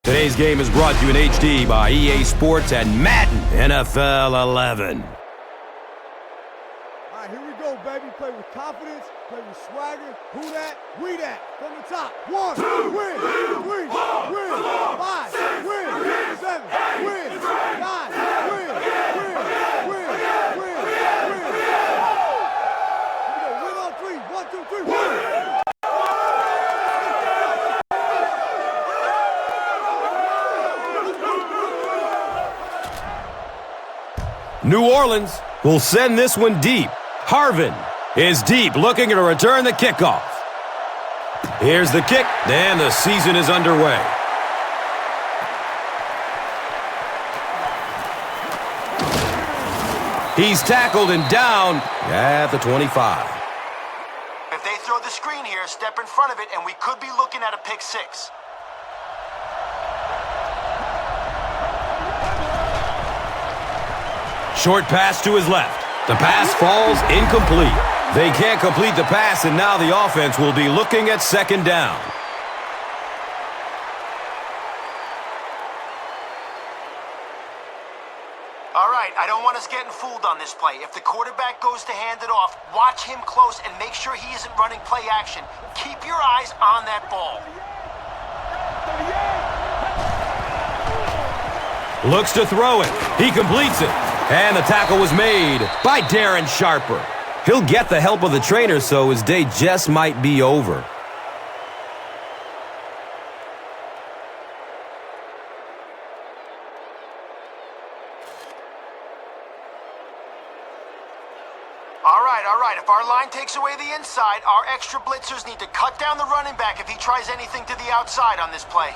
Today's game is brought to you in HD by EA Sports and Madden NFL 11. All right, here we go, baby. Play with confidence, play with swagger. Who that? We that. From the top. 1, win. 3, win. 5, win. 7, win. 9, win. Win. Win. Win. Win. Here we go. Win on 3. 1, 2, 3, win. New Orleans will send this one deep. Harvin is deep, looking to return the kickoff. Here's the kick, and the season is underway. He's tackled and down at the 25. If they throw the screen here, step in front of it, and we could be looking at a pick six. Short pass to his left. The pass falls incomplete. They can't complete the pass, and now the offense will be looking at second down. All right, I don't want us getting fooled on this play. If the quarterback goes to hand it off, watch him close and make sure he isn't running play action. Keep your eyes on that ball. Looks to throw it. He completes it. And the tackle was made by Darren Sharper. He'll get the help of the trainer, so his day just might be over. All right. If our line takes away the inside, our extra blitzers need to cut down the running back if he tries anything to the outside on this play.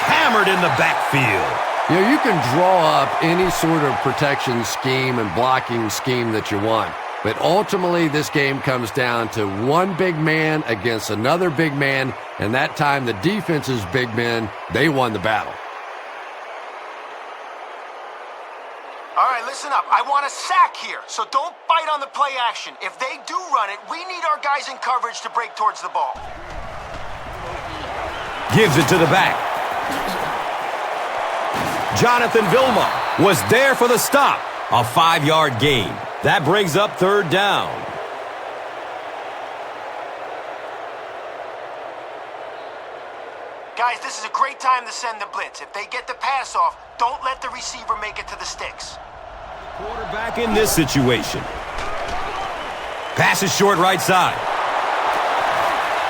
Hammered in the backfield. You know, you can draw up any sort of protection scheme and blocking scheme that you want. But ultimately, this game comes down to one big man against another big man. And that time, the defense's big men, they won the battle. All right, listen up. I want a sack here, so don't bite on the play action. If they do run it, we need our guys in coverage to break towards the ball. Gives it to the back. Jonathan Vilma was there for the stop. A 5-yard gain. That brings up third down. Guys, this is a great time to send the blitz. If they get the pass off, don't let the receiver make it to the sticks. Quarterback in this situation. Pass is short right side.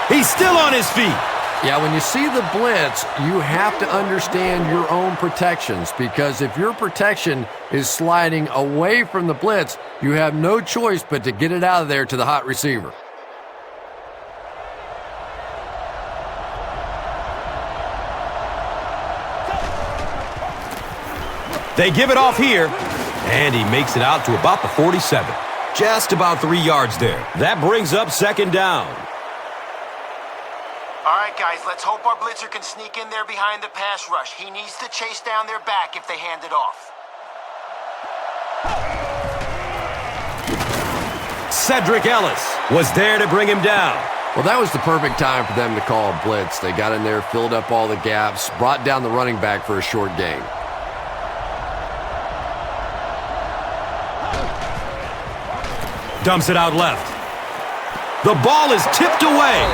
He's still on his feet. Yeah, when you see the blitz, you have to understand your own protections, because if your protection is sliding away from the blitz, you have no choice but to get it out of there to the hot receiver. They give it off here, and he makes it out to about the 47. Just about 3 yards there. That brings up second down. All right, guys, let's hope our blitzer can sneak in there behind the pass rush. He needs to chase down their back if they hand it off. Cedric Ellis was there to bring him down. Well, that was the perfect time for them to call a blitz. They got in there, filled up all the gaps, brought down the running back for a short gain. Dumps it out left. The ball is tipped away.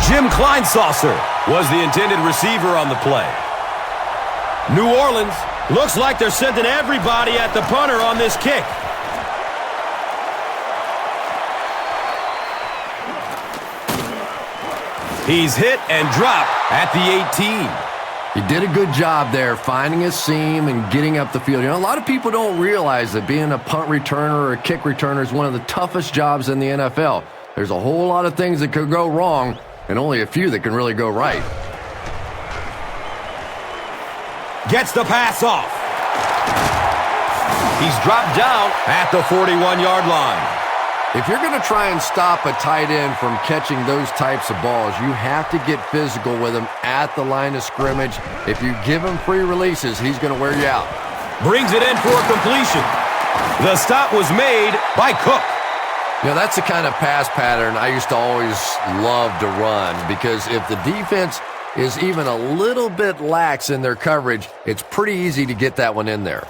Jim Kleinsaucer was the intended receiver on the play. New Orleans looks like they're sending everybody at the punter on this kick. He's hit and dropped at the 18. He did a good job there, finding a seam and getting up the field. You know, a lot of people don't realize that being a punt returner or a kick returner is one of the toughest jobs in the NFL. There's a whole lot of things that could go wrong, and only a few that can really go right. Gets the pass off. He's dropped down at the 41-yard line. If you're going to try and stop a tight end from catching those types of balls, you have to get physical with him at the line of scrimmage. If you give him free releases, he's going to wear you out. Brings it in for a completion. The stop was made by Cook. You know, that's the kind of pass pattern I used to always love to run, because if the defense is even a little bit lax in their coverage, it's pretty easy to get that one in there.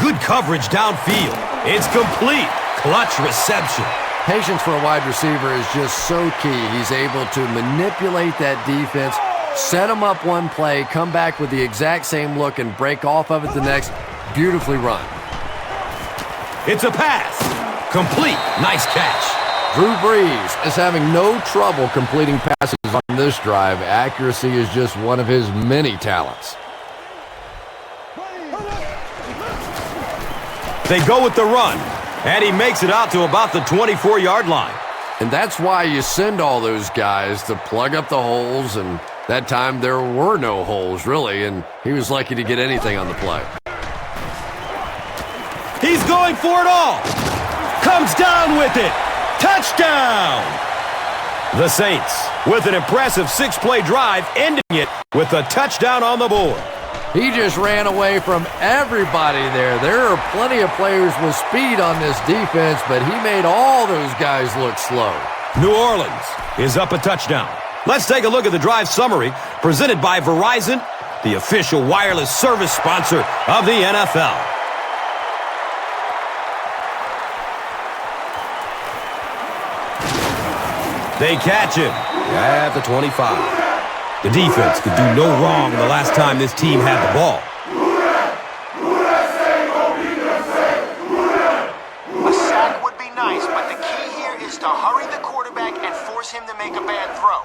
Good coverage downfield. It's complete. Clutch reception. Patience for a wide receiver is just so key. He's able to manipulate that defense, set them up one play, come back with the exact same look, and break off of it the next. Beautifully run. It's a pass. Complete. Nice catch. Drew Brees is having no trouble completing passes on this drive. Accuracy is just one of his many talents. They go with the run, and he makes it out to about the 24-yard line. And that's why you send all those guys to plug up the holes, and that time there were no holes, really, and he was lucky to get anything on the play. He's going for it all. Comes down with it. Touchdown! The Saints, with an impressive 6-play drive, ending it with a touchdown on the board. He just ran away from everybody there. There are plenty of players with speed on this defense, but he made all those guys look slow. New Orleans is up a touchdown. Let's take a look at the drive summary presented by Verizon, the official wireless service sponsor of the NFL. They catch him at the 25. The defense could do no wrong the last time this team had the ball. A sack would be nice, but the key here is to hurry the quarterback and force him to make a bad throw.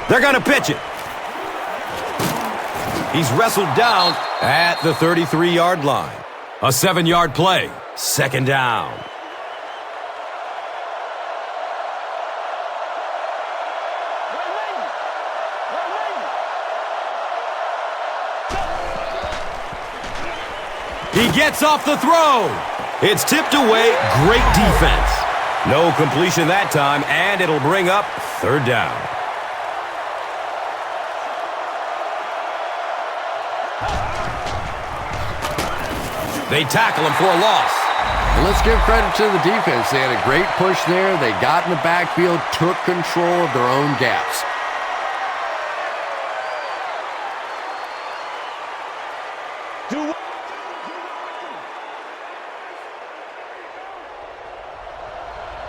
They're going to pitch it. He's wrestled down at the 33-yard line. A 7-yard play. Second down. He gets off the throw. It's tipped away. Great defense. No completion that time, and it'll bring up third down. They tackle him for a loss. And let's give credit to the defense. They had a great push there. They got in the backfield, took control of their own gaps.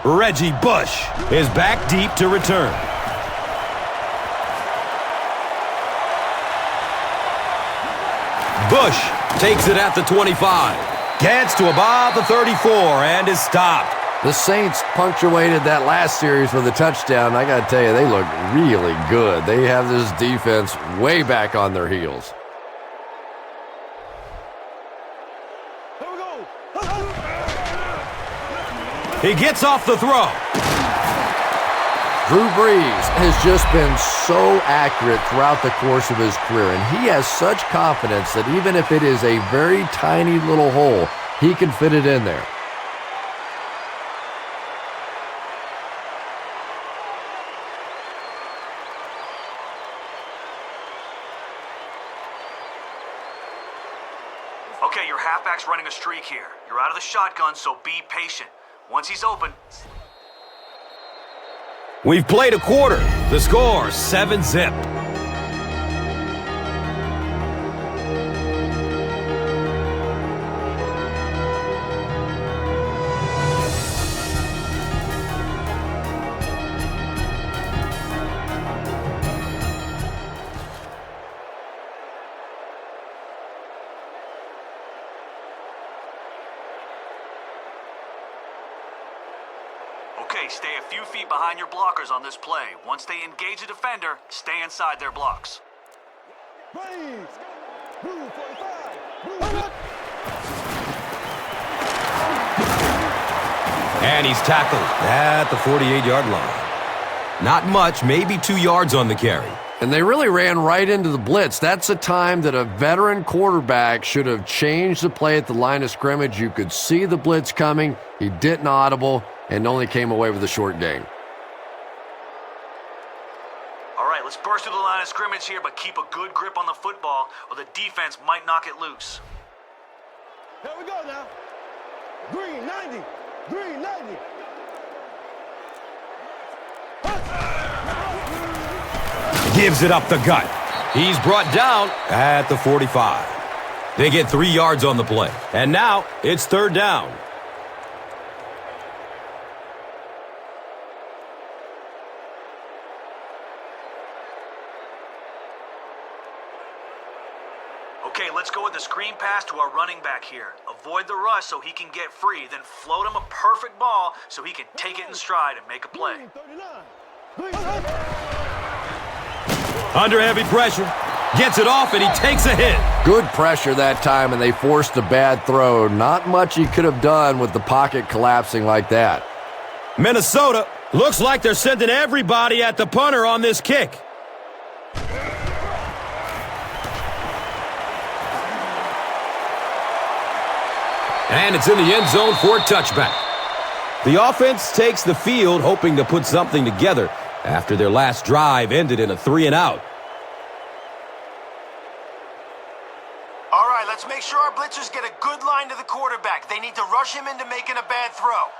Reggie Bush is back deep to return. Bush takes it at the 25. Gets to about the 34 and is stopped. The Saints punctuated that last series with a touchdown. I got to tell you, they look really good. They have this defense way back on their heels. He gets off the throw. Drew Brees has just been so accurate throughout the course of his career, and he has such confidence that even if it is a very tiny little hole, he can fit it in there. Okay, your halfback's running a streak here. You're out of the shotgun, so be patient. Once he's open. We've played a quarter. The score, 7-zip. Okay, stay a few feet behind your blockers on this play. Once they engage a defender, stay inside their blocks. And he's tackled at the 48-yard line. Not much, maybe 2 yards on the carry. And they really ran right into the blitz. That's a time that a veteran quarterback should have changed the play at the line of scrimmage. You could see the blitz coming. He didn't audible and only came away with a short gain. Let's burst through the line of scrimmage here, but keep a good grip on the football, or the defense might knock it loose. Here we go now. Green 90. Green 90. Gives it up the gut. He's brought down at the 45. They get 3 yards on the play. And now it's third down. Okay, let's go with the screen pass to our running back here. Avoid the rush so he can get free, then float him a perfect ball so he can take it in stride and make a play. Under heavy pressure. Gets it off and he takes a hit. Good pressure that time, and they forced a bad throw. Not much he could have done with the pocket collapsing like that. Minnesota looks like they're sending everybody at the punter on this kick. And it's in the end zone for a touchback. The offense takes the field, hoping to put something together after their last drive ended in a 3-and-out. All right, let's make sure our blitzers get a good line to the quarterback. They need to rush him into making a bad throw.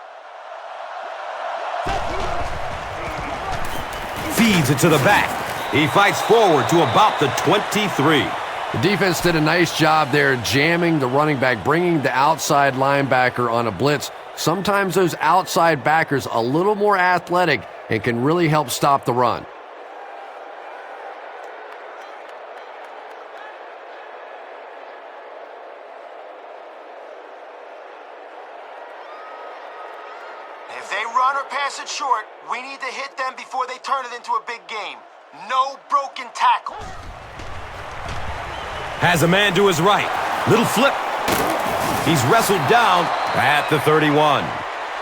Feeds it to the back. He fights forward to about the 23. The defense did a nice job there jamming the running back, bringing the outside linebacker on a blitz. Sometimes those outside backers a little more athletic and can really help stop the run. If they run or pass it short, we need to hit them before they turn it into a big game. No broken tackles. Has a man to his right. Little flip. He's wrestled down at the 31.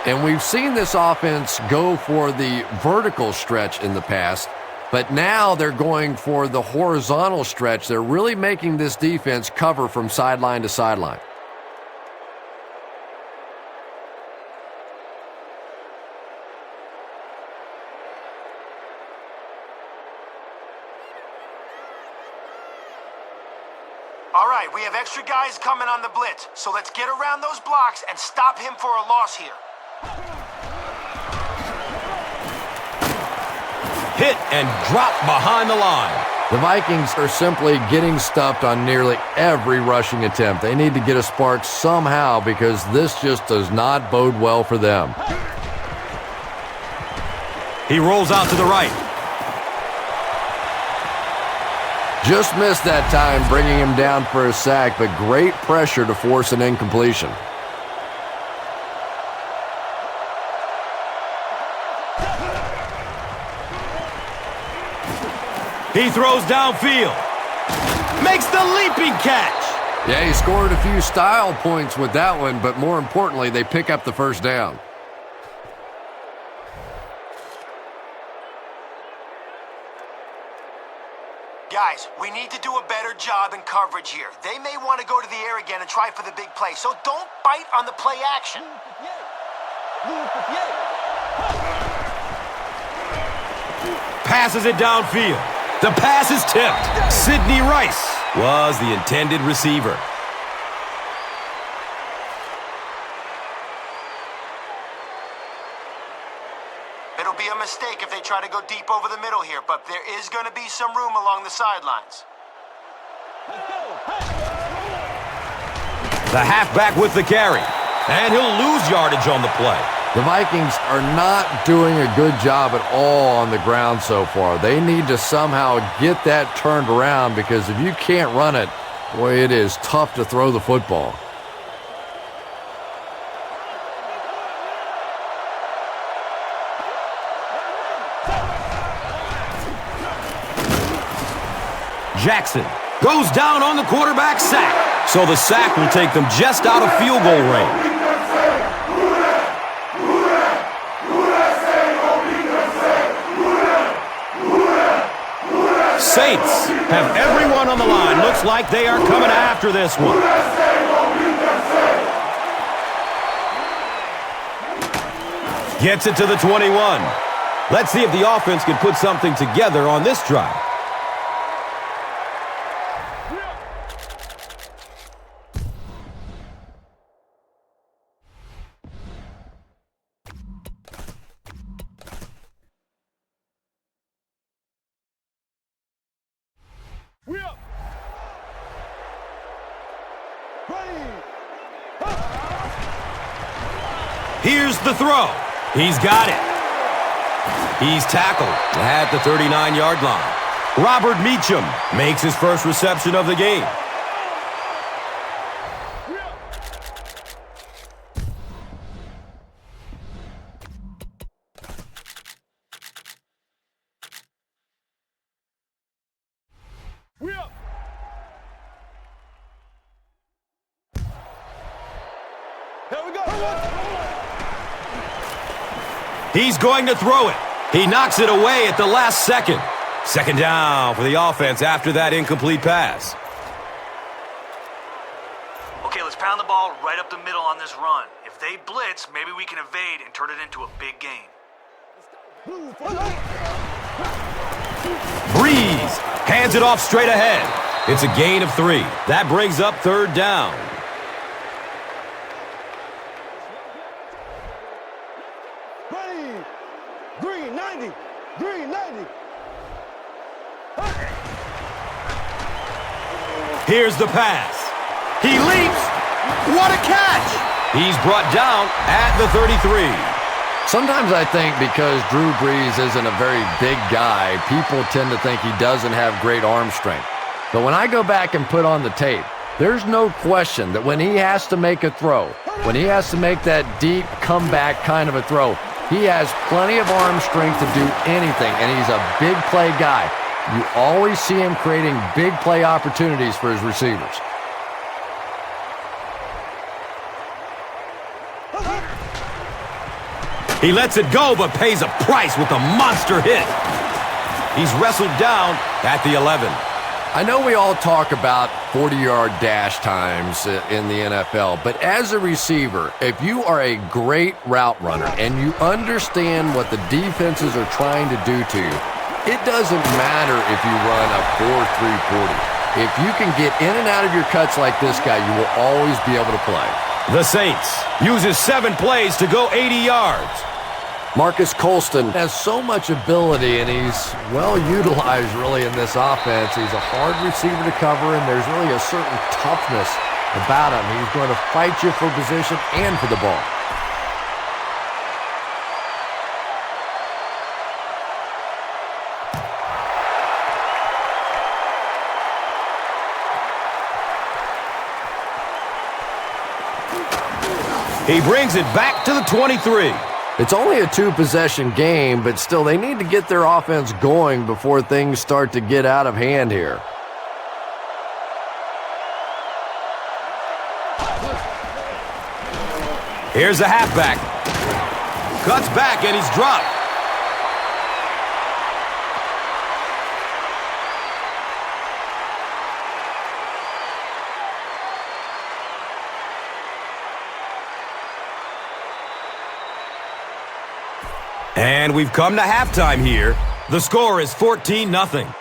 And we've seen this offense go for the vertical stretch in the past, but now they're going for the horizontal stretch. They're really making this defense cover from sideline to sideline. All right, we have extra guys coming on the blitz, so let's get around those blocks and stop him for a loss here. Hit and drop behind the line. The Vikings are simply getting stuffed on nearly every rushing attempt. They need to get a spark somehow because this just does not bode well for them. He rolls out to the right. Just missed that time, bringing him down for a sack, but great pressure to force an incompletion. He throws downfield. Makes the leaping catch. Yeah, he scored a few style points with that one, but more importantly, they pick up the first down. Guys, we need to do a better job in coverage here. They may want to go to the air again and try for the big play, so don't bite on the play action. Passes it downfield. The pass is tipped. Sidney Rice was the intended receiver. It'll be a mistake if they try to go deep over the middle here, but there is going to be some room along the sidelines. The halfback with the carry. And he'll lose yardage on the play. The Vikings are not doing a good job at all on the ground so far. They need to somehow get that turned around because if you can't run it, boy, it is tough to throw the football. Jackson goes down on the quarterback sack. So the sack will take them just out of field goal range. Saints have everyone on the line. Looks like they are coming after this one. Gets it to the 21. Let's see if the offense can put something together on this drive. Here's the throw. He's got it. He's tackled at the 39-yard line. Robert Meacham makes his first reception of the game. He's going to throw it. He knocks it away at the last second. Second down for the offense after that incomplete pass. Okay, let's pound the ball right up the middle on this run. If they blitz, maybe we can evade and turn it into a big gain. Breeze hands it off straight ahead. It's a gain of 3. That brings up third down. Green 90. Green 90. Here's the pass. He leaps. What a catch. He's brought down at the 33. Sometimes I think because Drew Brees isn't a very big guy, people tend to think he doesn't have great arm strength. But when I go back and put on the tape, there's no question that when he has to make a throw, when he has to make that deep comeback kind of a throw, he has plenty of arm strength to do anything, and he's a big play guy. You always see him creating big play opportunities for his receivers. He lets it go, but pays a price with a monster hit. He's wrestled down at the 11. I know we all talk about 40-yard dash times in the NFL, but as a receiver, if you are a great route runner and you understand what the defenses are trying to do to you, it doesn't matter if you run a 4.340. If you can get in and out of your cuts like this guy, you will always be able to play. The Saints uses 7 plays to go 80 yards. Marcus Colston has so much ability, and he's well utilized really in this offense. He's a hard receiver to cover, and there's really a certain toughness about him. He's going to fight you for position and for the ball. He brings it back to the 23. It's only a 2-possession game, but still they need to get their offense going before things start to get out of hand here. Here's the halfback. Cuts back and he's dropped. And we've come to halftime here. The score is 14-0.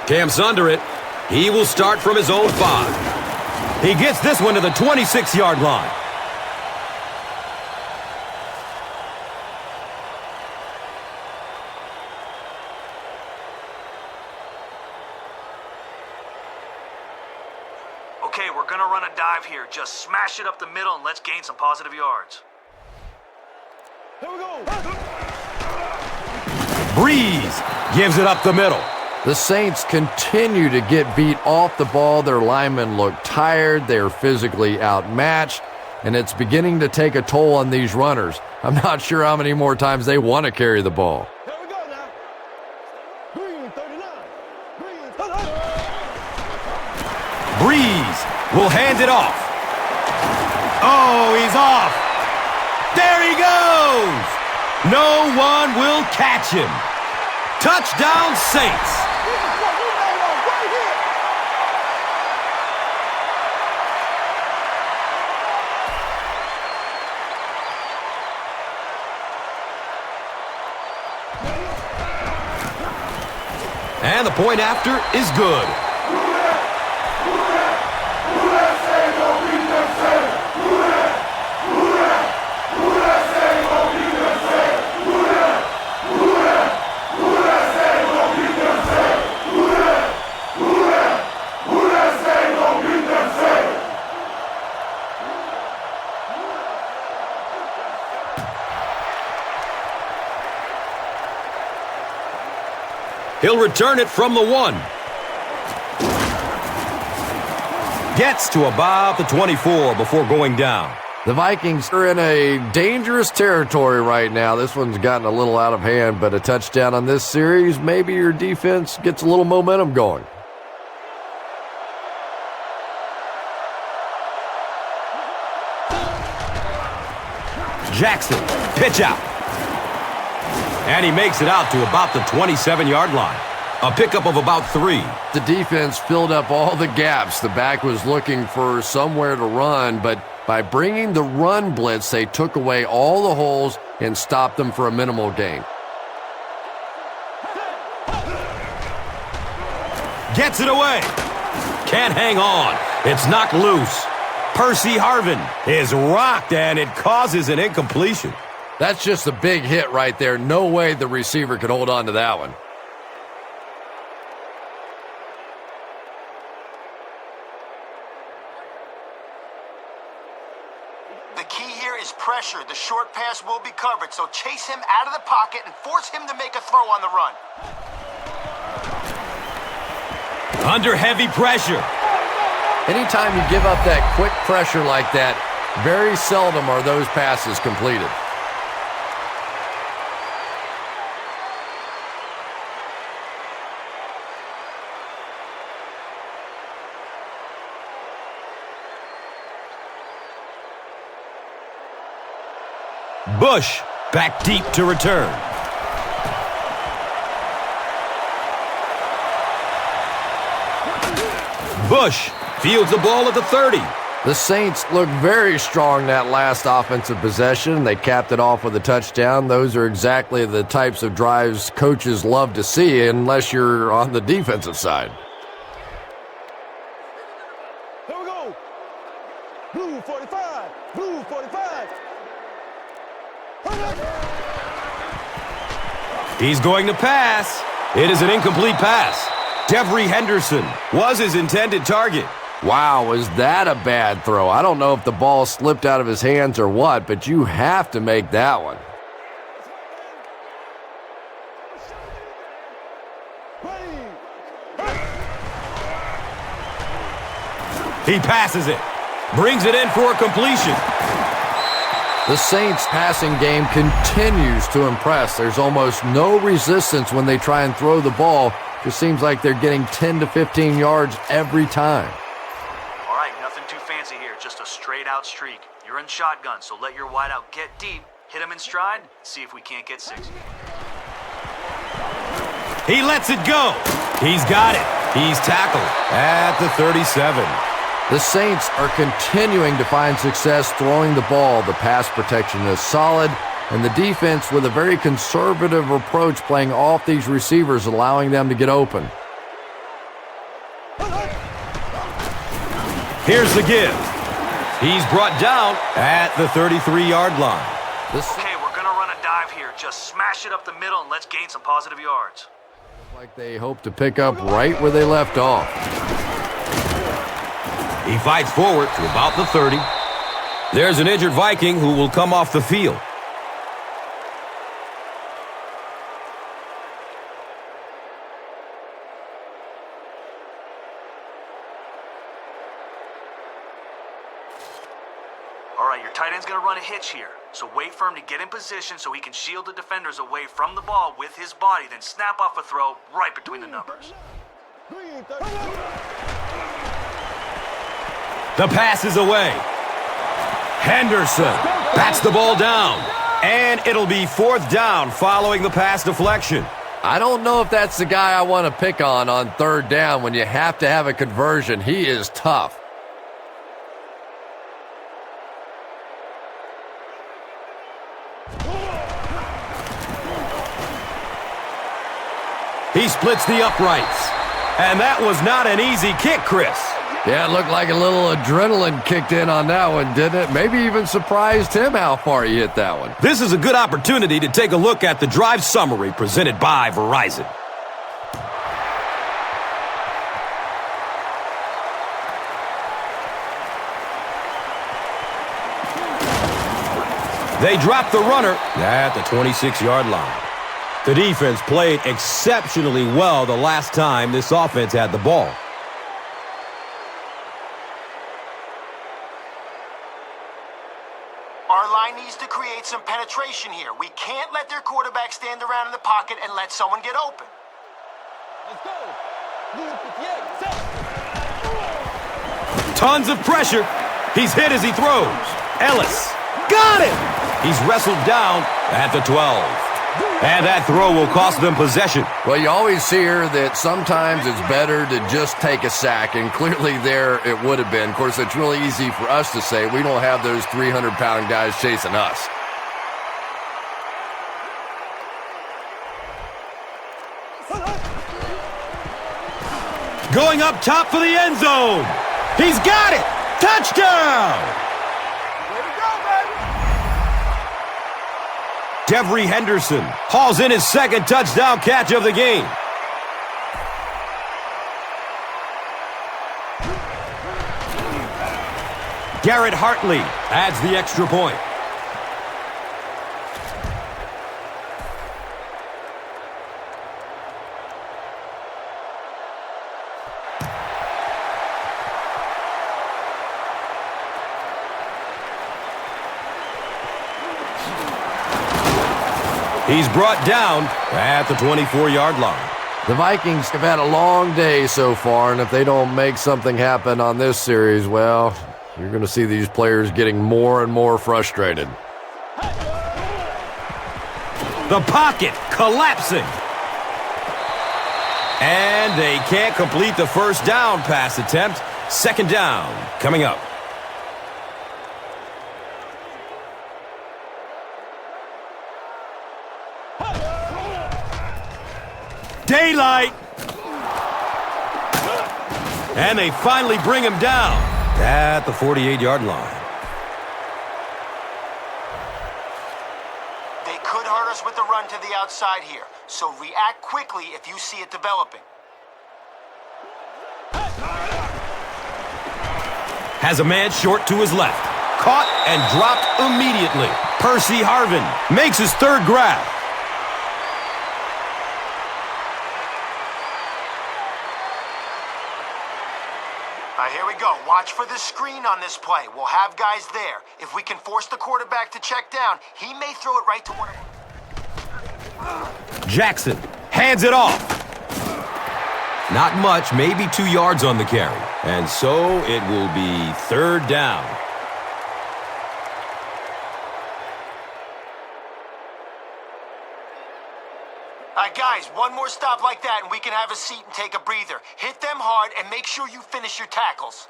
Cam's under it. He will start from his own 5. He gets this one to the 26-yard line. Okay, we're going to run a dive here. Just smash it up the middle and let's gain some positive yards. Here we go. Breeze gives it up the middle. The Saints continue to get beat off the ball. Their linemen look tired. They're physically outmatched, and it's beginning to take a toll on these runners. I'm not sure how many more times they want to carry the ball. Here we go now. Green 39. Green 39. Breeze will hand it off. Oh, he's off. There he goes. No one will catch him. Touchdown, Saints. This is what we made of right here. And the point after is good. He'll return it from the 1. Gets to about the 24 before going down. The Vikings are in a dangerous territory right now. This one's gotten a little out of hand, but a touchdown on this series, maybe your defense gets a little momentum going. Jackson, pitch out. And he makes it out to about the 27-yard line. A pickup of about 3. The defense filled up all the gaps. The back was looking for somewhere to run, but by bringing the run blitz, they took away all the holes and stopped them for a minimal gain. Gets it away. Can't hang on. It's knocked loose. Percy Harvin is rocked, and it causes an incompletion. That's just a big hit right there. No way the receiver could hold on to that one. The key here is pressure. The short pass will be covered, so chase him out of the pocket and force him to make a throw on the run. Under heavy pressure. Anytime you give up that quick pressure like that, very seldom are those passes completed. Bush back deep to return. Bush fields the ball at the 30. The Saints look very strong that last offensive possession. They capped it off with a touchdown. Those are exactly the types of drives coaches love to see unless you're on the defensive side. Here we go. Blue 45. Blue 45. He's going to pass. It is an incomplete pass. Devery Henderson was his intended target. Wow, was that a bad throw? I don't know if the ball slipped out of his hands or what, but you have to make that one. He passes it. Brings it in for a completion. The Saints' passing game continues to impress. There's almost no resistance when they try and throw the ball. Just seems like they're getting 10 to 15 yards every time. All right, nothing too fancy here, just a straight-out streak. You're in shotgun, so let your wideout get deep, hit him in stride, see if we can't get 6. He lets it go. He's got it. He's tackled at the 37. The Saints are continuing to find success throwing the ball. The pass protection is solid, and the defense with a very conservative approach playing off these receivers, allowing them to get open. Here's the give. He's brought down at the 33-yard line. Okay, we're going to run a dive here. Just smash it up the middle and let's gain some positive yards. Like they hope to pick up right where they left off. He fights forward to about the 30. There's an injured Viking who will come off the field. All right, your tight end's going to run a hitch here. So wait for him to get in position so he can shield the defenders away from the ball with his body, then snap off a throw right between the numbers. The pass is away. Henderson bats the ball down. And it'll be 4th down following the pass deflection. I don't know if that's the guy I want to pick on 3rd down when you have to have a conversion. He is tough. He splits the uprights. And that was not an easy kick, Chris. Yeah, it looked like a little adrenaline kicked in on that one, didn't it? Maybe even surprised him how far he hit that one. This is a good opportunity to take a look at the drive summary presented by Verizon. They drop the runner at the 26-yard line. The defense played exceptionally well the last time this offense had the ball. Our line needs to create some penetration here. We can't let their quarterback stand around in the pocket and let someone get open. Let's go. Lead 58, set. Tons of pressure. He's hit as he throws. Ellis got it. He's wrestled down at the 12. And that throw will cost them possession. Well, you always hear that sometimes it's better to just take a sack, and clearly there it would have been. Of course, it's really easy for us to say. We don't have those 300-pound guys chasing us. Going up top for the end zone. He's got it. Touchdown. Way to go, baby. Devery Henderson hauls in his 2nd touchdown catch of the game. Garrett Hartley adds the extra point. He's brought down at the 24-yard line. The Vikings have had a long day so far, and if they don't make something happen on this series, well, you're going to see these players getting more and more frustrated. The pocket collapsing. And they can't complete the 1st down pass attempt. 2nd down coming up. Daylight. And they finally bring him down at the 48-yard line. They could hurt us with the run to the outside here, so react quickly if you see it developing. Has a man short to his left. Caught and dropped immediately. Percy Harvin makes his 3rd grab. Here we go. Watch for the screen on this play. We'll have guys there. If we can force the quarterback to check down, he may throw it right to one of them. Jackson hands it off. Not much, maybe 2 yards on the carry. And so it will be 3rd down. Guys, one more stop like that and we can have a seat and take a breather. Hit them hard and make sure you finish your tackles.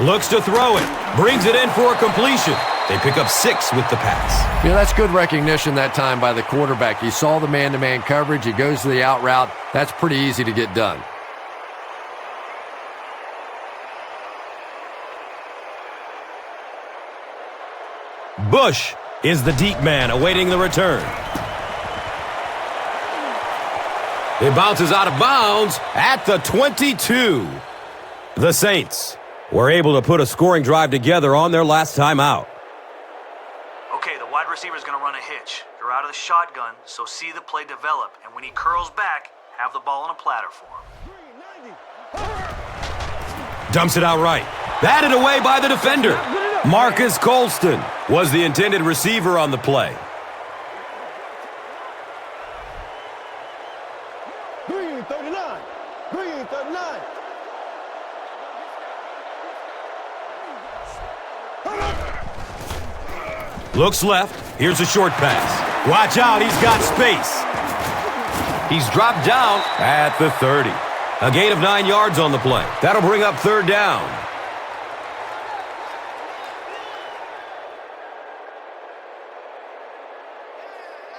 Looks to throw it. Brings it in for a completion. They pick up 6 with the pass. Yeah, that's good recognition that time by the quarterback. He saw the man-to-man coverage. He goes to the out route. That's pretty easy to get done. Bush is the deep man awaiting the return. It bounces out of bounds at the 22. The Saints were able to put a scoring drive together on their last time out. Okay, the wide receiver's going to run a hitch. You're out of the shotgun, so see the play develop. And when he curls back, have the ball on a platter for him. Dumps it out right. Batted away by the defender. Marcus Colston was the intended receiver on the play. Green 39. Green 39. Looks left. Here's a short pass. Watch out, he's got space. He's dropped down at the 30. A gain of 9 yards on the play. That'll bring up third down.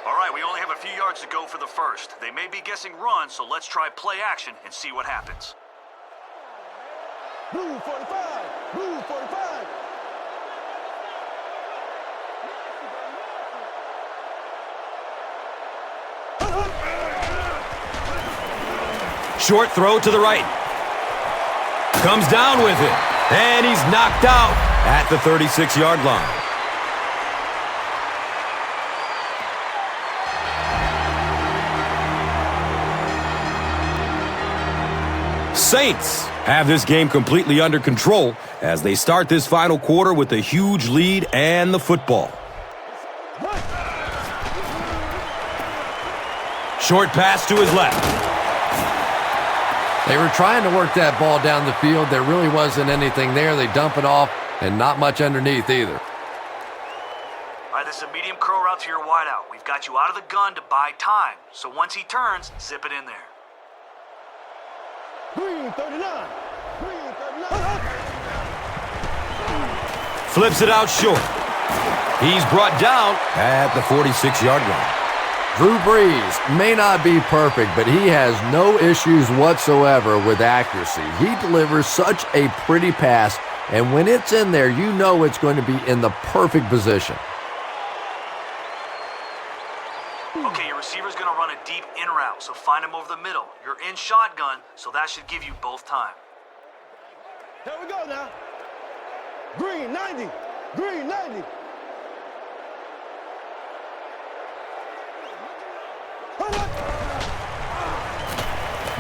All right, we only have a few yards to go for the first. They may be guessing run, so let's try play action and see what happens. Blue 45. Blue 45. Short throw to the right. Comes down with it. And he's knocked out at the 36-yard line. Saints have this game completely under control as they start this final quarter with a huge lead and the football. Short pass to his left. They were trying to work that ball down the field. There really wasn't anything there. They dump it off, and not much underneath either. All right, this is a medium curl route to your wideout. We've got you out of the gun to buy time. So once he turns, zip it in there. Green 39. Green 39. Flips it out short. He's brought down at the 46-yard line. Drew Brees may not be perfect, but he has no issues whatsoever with accuracy. He delivers such a pretty pass, and when it's in there, you know it's going to be in the perfect position. Okay, your receiver's going to run a deep in route, so find him over the middle. You're in shotgun, so that should give you both time. Here we go now. Green 90. Green 90.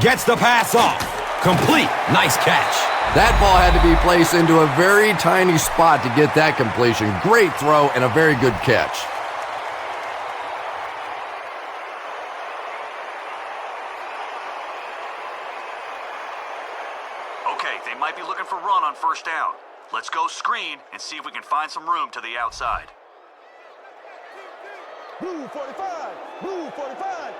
Gets the pass off. Complete. Nice catch. That ball had to be placed into a very tiny spot to get that completion. Great throw and a very good catch. Okay, they might be looking for run on first down. Let's go screen and see if we can find some room to the outside. Blue 45. Blue 45.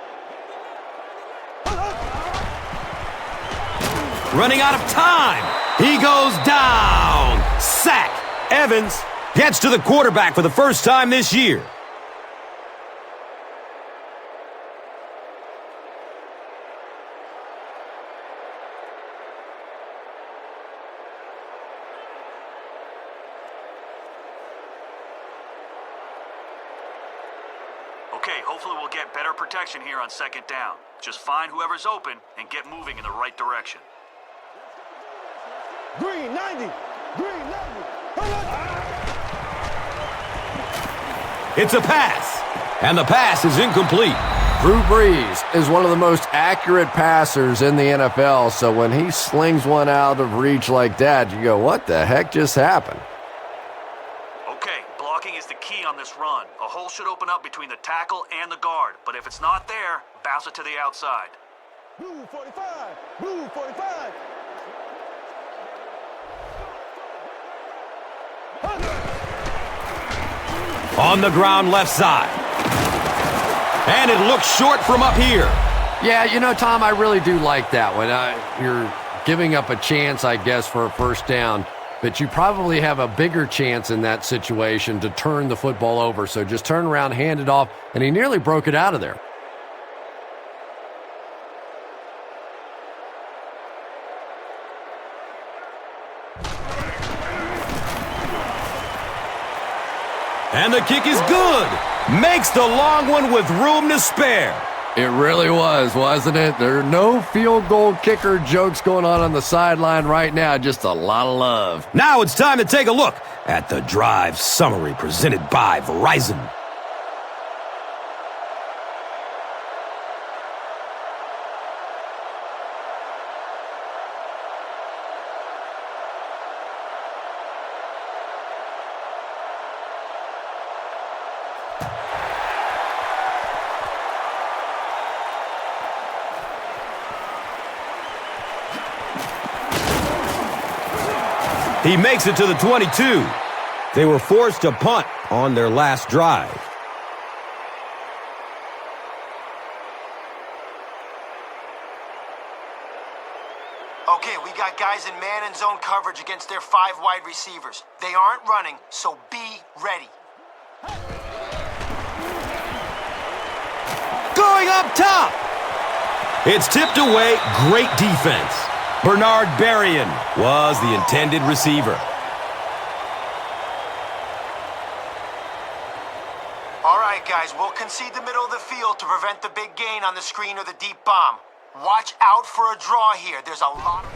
Running out of time. He goes down. Sack. Evans gets to the quarterback for the first time this year. Okay, hopefully we'll get better protection here on second down. Just find whoever's open and get moving in the right direction. Green 90. Green 90. It's a pass. And the pass is incomplete. Drew Brees is one of the most accurate passers in the NFL, so when he slings one out of reach like that, you go, what the heck just happened? Okay, blocking is the key on this run. A hole should open up between the tackle and the guard, but if it's not there, bounce it to the outside. Blue 45. Blue 45. On the ground left side. And it looks short from up here. Yeah, you know, Tom, I really do like that one. You're giving up a chance, I guess, for a first down, but you probably have a bigger chance in that situation to turn the football over. So just turn around, hand it off, and he nearly broke it out of there. And the kick is good. Makes the long one with room to spare. It really was, wasn't it? There are no field goal kicker jokes going on the sideline right now. Just a lot of love. Now it's time to take a look at the drive summary presented by Verizon. He makes it to the 22. They were forced to punt on their last drive. Okay, we got guys in man and zone coverage against their 5 wide receivers. They aren't running, so be ready. Going up top. It's tipped away. Great defense. Bernard Berrien was the intended receiver. All right, guys, we'll concede the middle of the field to prevent the big gain on the screen or the deep bomb. Watch out for a draw here. There's a lot of...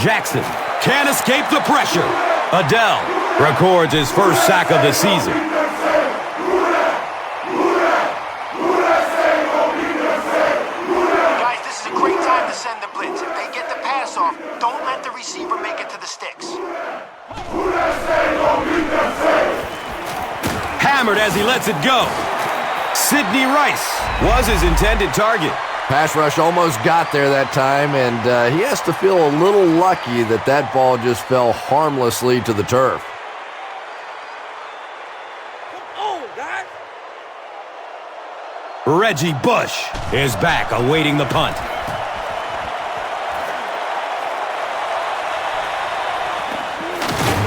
Jackson can't escape the pressure. Adele records his first sack of the season. Guys, this is a great time to send the blitz. If they get the pass off, don't let the receiver make it to the sticks. Hammered as he lets it go. Sidney Rice was his intended target. Pass rush almost got there that time, and he has to feel a little lucky that that ball just fell harmlessly to the turf. Reggie Bush is back awaiting the punt.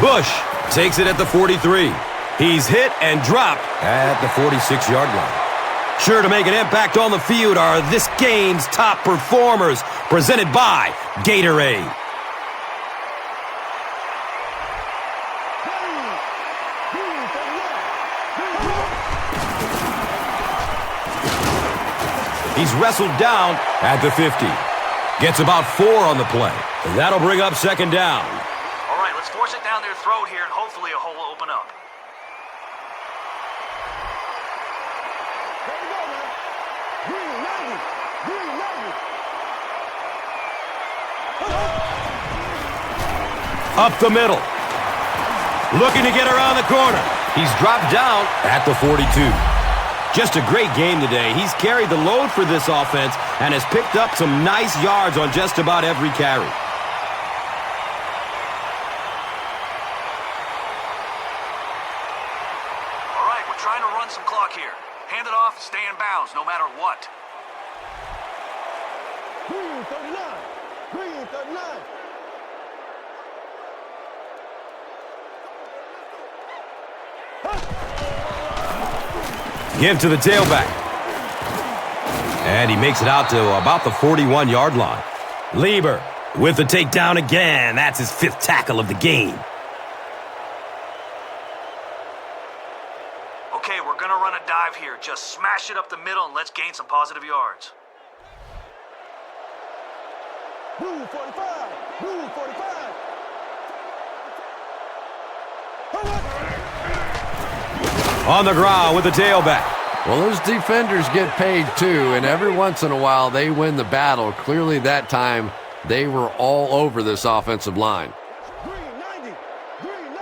Bush takes it at the 43. He's hit and dropped at the 46-yard line. Sure to make an impact on the field are this game's top performers, presented by Gatorade. He's wrestled down at the 50. Gets about 4 on the play. That'll bring up second down. All right, let's force it down their throat here, and hopefully a hole will open up. Up the middle. Looking to get around the corner. He's dropped down at the 42. Just a great game today. He's carried the load for this offense and has picked up some nice yards on just about every carry. All right, we're trying to run some clock here. Hand it off and stay in bounds no matter what. Green 39. Green 39. Give to the tailback. And he makes it out to about the 41-yard line. Lieber with the takedown again. That's his 5th tackle of the game. Okay, we're going to run a dive here. Just smash it up the middle and let's gain some positive yards. Blue 45. Blue 45. On the ground with the tailback. Well, those defenders get paid too, and every once in a while they win the battle. Clearly that time they were all over this offensive line. Green 90. Green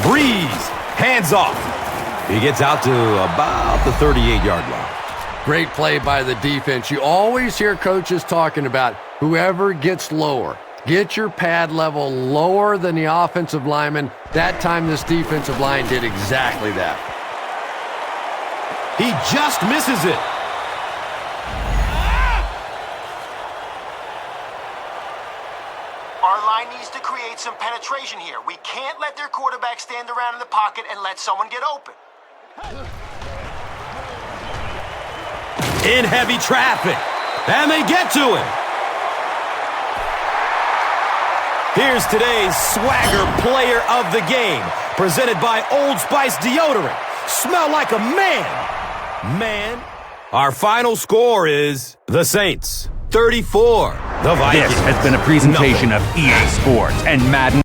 90. Breeze, hands off. He gets out to about the 38-yard line. Great play by the defense. You always hear coaches talking about whoever gets lower. Get your pad level lower than the offensive lineman. That time this defensive line did exactly that. He just misses it. Our line needs to create some penetration here. We can't let their quarterback stand around in the pocket and let someone get open. In heavy traffic. And they get to him. Here's today's swagger player of the game, presented by Old Spice deodorant. Smell like a man. Man. Our final score is the Saints 34. The Vikings. This has been a presentation of EA Sports and Madden.